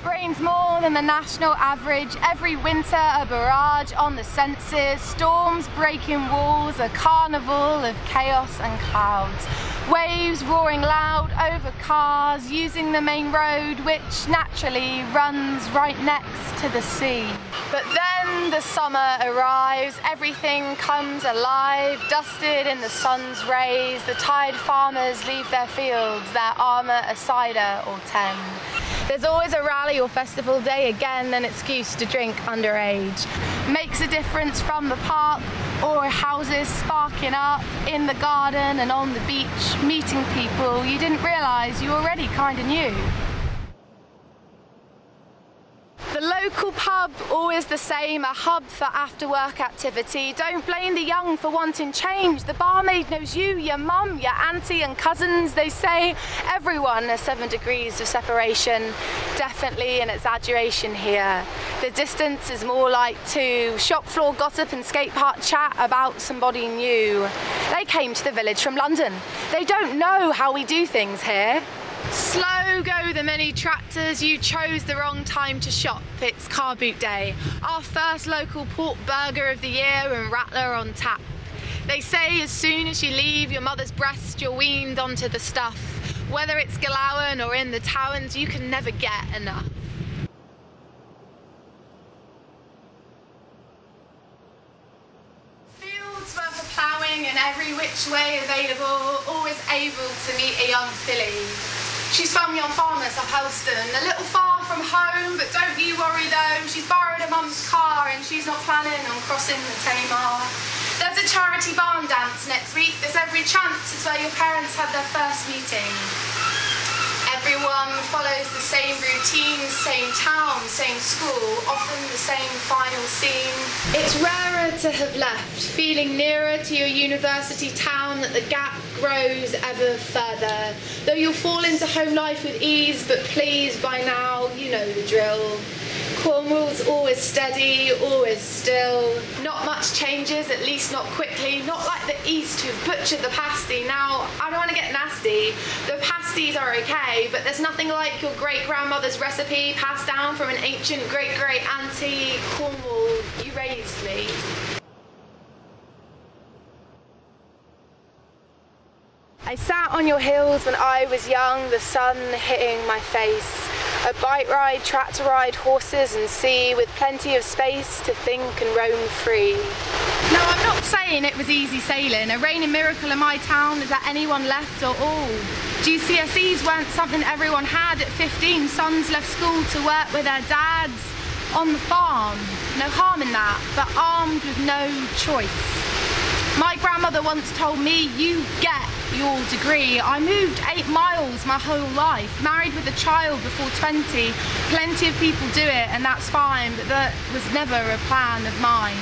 Rains more than the national average, every winter a barrage on the senses, storms breaking walls, a carnival of chaos and clouds. Waves roaring loud over cars, using the main road which naturally runs right next to the sea. But then the summer arrives, everything comes alive, dusted in the sun's rays, the tired farmers leave their fields, their armour a cider or 10. There's always a rally or festival day, again an excuse to drink underage. Makes a difference from the park or houses sparking up, in the garden and on the beach, meeting people you didn't realise you already kinda knew. The local pub, always the same, a hub for after-work activity. Don't blame the young for wanting change. The barmaid knows you, your mum, your auntie and cousins. They say everyone has 7 degrees of separation. Definitely an exaggeration here. The distance is more like 2. Shop floor gossip and skate park chat about somebody new. They came to the village from London. They don't know how we do things here. Slow go the many tractors, you chose the wrong time to shop. It's car boot day. Our first local pork burger of the year and rattler on tap. They say as soon as you leave your mother's breast, you're weaned onto the stuff. Whether it's Galawan or in the towns, you can never get enough. Fields were for ploughing and every which way available, always able to meet a young filly. She's from young farmers up Helston, a little far from home, but don't you worry though, she's borrowed her mum's car and she's not planning on crossing the Tamar. There's a charity barn dance next week, there's every chance it's where your parents had their first meeting. Everyone follows the same routine, same town, same school, often the same final scene. It's rarer to have left, feeling nearer to your university town that the gap grows ever further. Though you'll fall into home life with ease, but please, by now, you know the drill. Cornwall's always steady, always still. Not much changes, at least not quickly. Not like the East who've butchered the pasty. Now, I don't want to get nasty. The pasties are okay, but there's nothing like your great-grandmother's recipe passed down from an ancient great-great-auntie. Cornwall, you raised me. I sat on your hills when I was young, the sun hitting my face. A bike ride, tractor ride, horses and sea, with plenty of space to think and roam free. Now I'm not saying it was easy sailing. A reigning miracle in my town is that anyone left or all. GCSEs weren't something everyone had. At 15, sons left school to work with their dads on the farm. No harm in that, but armed with no choice. My grandmother once told me, you get your degree. I moved 8 miles my whole life, married with a child before 20. Plenty of people do it and that's fine, but that was never a plan of mine.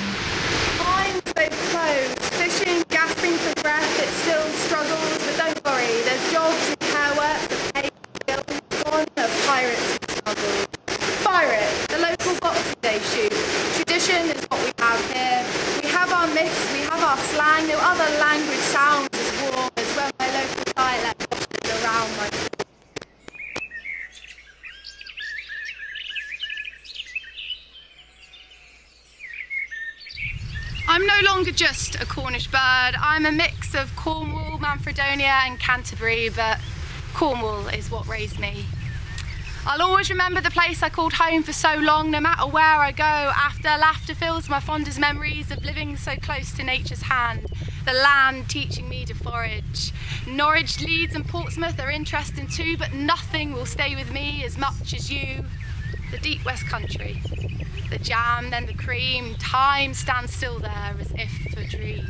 I'm so close, fishing, gasping for breath, it still struggles, but don't worry, there's jobs and care work that pay bills, gone are pirates who struggle. Fire it, the local Boxing Day shoot. Tradition is what we have here. We have our myths, we have our slang, no other language sounds as warm as when my local dialect washes around my feet. I'm no longer just a Cornish bird, I'm a mix of Cornwall, Manfredonia and Canterbury, but Cornwall is what raised me. I'll always remember the place I called home for so long, no matter where I go. After laughter fills my fondest memories of living so close to nature's hand. The land teaching me to forage. Norwich, Leeds and Portsmouth are interesting too, but nothing will stay with me as much as you. The deep West Country. The jam, then the cream. Time stands still there as if for a dream.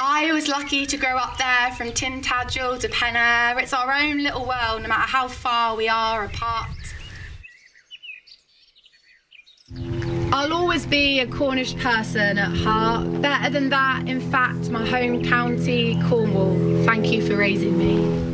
I was lucky to grow up there from Tintagel to Penner. It's our own little world, no matter how far we are apart. I'll always be a Cornish person at heart. Better than that, in fact, my home county, Cornwall. Thank you for raising me.